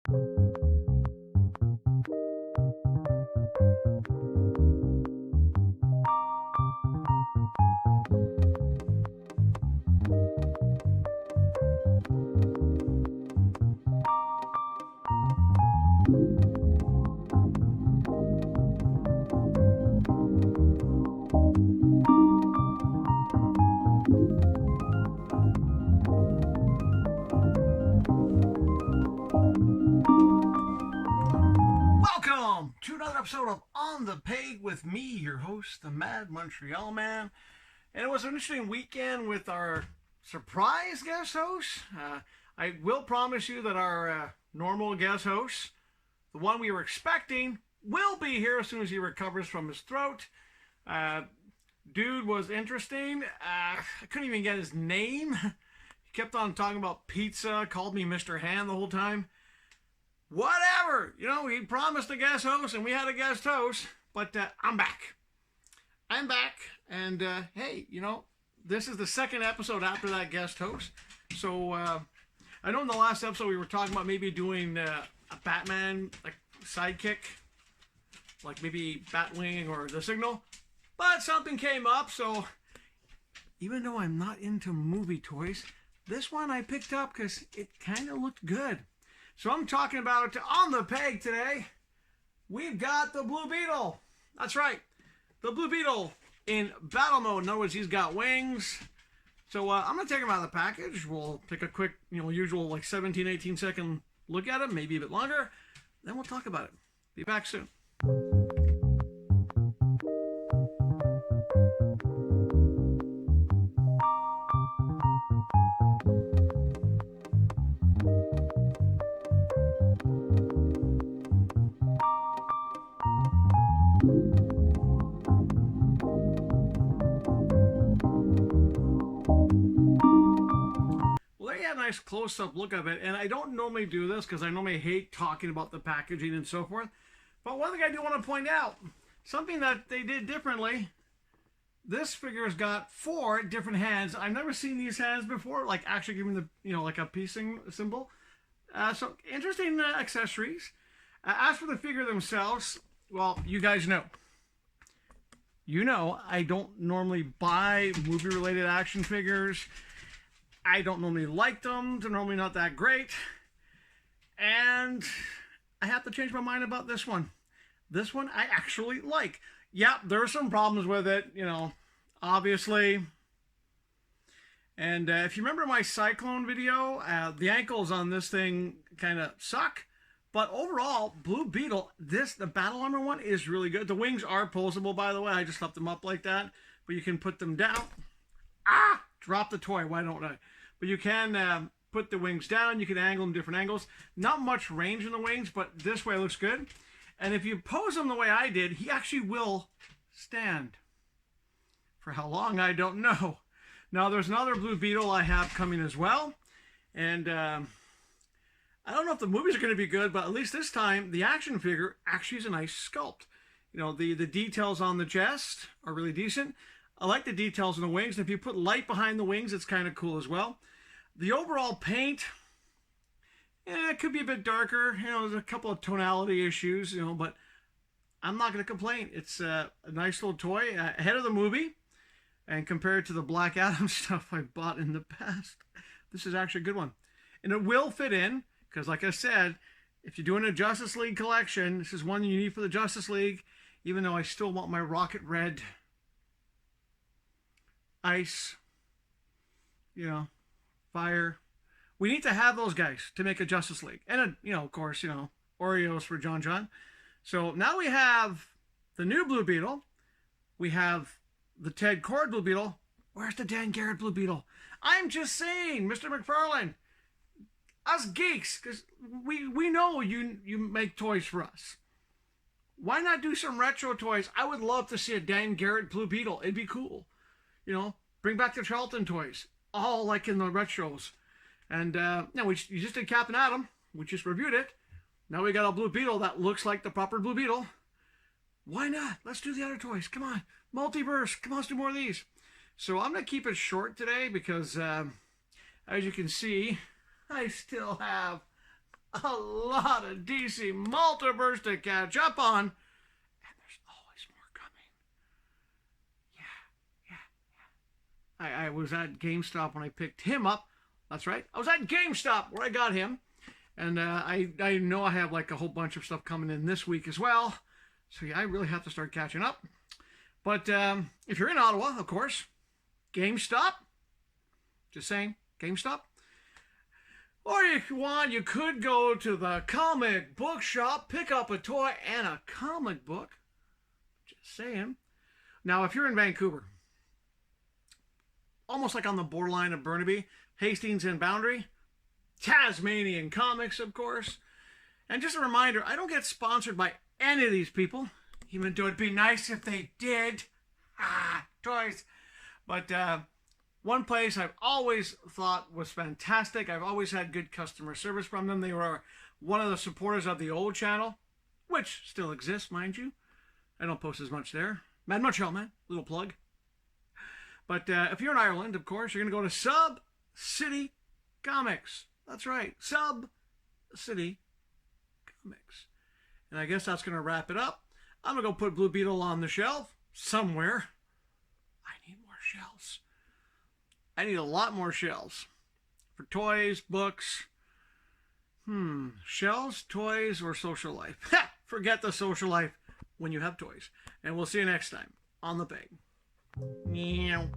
Welcome to another episode of On the Peg with me, your host, the Mad Montreal Man. And it was an interesting weekend with our surprise guest host. I will promise you that our normal guest host, the one we were expecting, will be here as soon as he recovers from his throat. Dude was interesting. I couldn't even get his name. He kept on talking about pizza, called me Mr. Hand the whole time. Whatever, he promised a guest host and we had a guest host, but I'm back, and hey, this is the second episode after that guest host. So I know in the last episode we were talking about maybe doing a Batman sidekick, like maybe Batwing or the Signal, but something came up. So even though I'm not into movie toys, this one I picked up because it kind of looked good. So I'm talking about On the Peg today. We've got the Blue Beetle. That's right. The Blue Beetle in battle mode. In other words, he's got wings. So I'm going to take him out of the package. We'll take a quick, usual 17, 18 second look at him, maybe a bit longer. Then we'll talk about it. Be back soon. Nice close-up look of it, and I don't normally do this because I normally hate talking about the packaging and so forth, but one thing I do want to point out, something that they did differently. This figure's got 4 different hands. I've never seen these hands before, actually giving the like a piecing symbol. So interesting accessories. As for the figure themselves, well, you guys know I don't normally buy movie-related action figures. I don't normally like them. They're normally not that great. And I have to change my mind about this one. This one I actually like. Yeah, there are some problems with it, obviously. And if you remember my Cyclone video, the ankles on this thing kind of suck. But overall, Blue Beetle, the battle armor one is really good. The wings are posable, by the way. I just left them up like that. But you can put them down. Drop the toy. Why don't I? But you can put the wings down. You can angle them different angles. Not much range in the wings, but this way looks good. And if you pose him the way I did, he actually will stand. For how long, I don't know. Now, there's another Blue Beetle I have coming as well. And I don't know if the movies are going to be good, but at least this time, the action figure actually is a nice sculpt. The details on the chest are really decent. I like the details on the wings. And if you put light behind the wings, it's kind of cool as well. The overall paint, it could be a bit darker. There's a couple of tonality issues, but I'm not going to complain. It's a nice little toy ahead of the movie. And compared to the Black Adam stuff I bought in the past, this is actually a good one. And it will fit in, because like I said, if you're doing a Justice League collection, this is one you need for the Justice League, even though I still want my Rocket Red, Ice, Fire. We need to have those guys to make a Justice League. And, of course, Oreos for John. So now we have the new Blue Beetle. We have the Ted Kord Blue Beetle. Where's the Dan Garrett Blue Beetle? I'm just saying, Mr. McFarlane, us geeks, because we know you make toys for us. Why not do some retro toys? I would love to see a Dan Garrett Blue Beetle. It'd be cool. Bring back the Charlton toys. All like in the retros. And you just did Captain Atom. We just reviewed it. Now we got a Blue Beetle that looks like the proper Blue Beetle. Why not? Let's do the other toys. Come on. Multiverse. Come on, let's do more of these. So I'm going to keep it short today because, as you can see, I still have a lot of DC Multiverse to catch up on. And there's always more coming. I was at GameStop when I picked him up. That's right. I was at GameStop where I got him. And I know I have like a whole bunch of stuff coming in this week as well. So yeah, I really have to start catching up. But if you're in Ottawa, of course, GameStop. Just saying, GameStop. Or if you want, you could go to the comic book shop, pick up a toy and a comic book. Just saying. Now, if you're in Vancouver, almost like on the borderline of Burnaby, Hastings and Boundary, Tasmanian Comics, of course. And just a reminder, I don't get sponsored by any of these people, even though it'd be nice if they did. Toys. But one place I've always thought was fantastic. I've always had good customer service from them. They were one of the supporters of the old channel, which still exists, mind you. I don't post as much there. Mad Montreal, man. Little plug. But if you're in Ireland, of course, you're going to go to Sub City Comics. That's right. Sub City Comics. And I guess that's going to wrap it up. I'm going to go put Blue Beetle on the shelf somewhere. I need more shelves. I need a lot more shelves. For toys, books. Shelves, toys, or social life. Forget the social life when you have toys. And we'll see you next time on The Peg. Meow.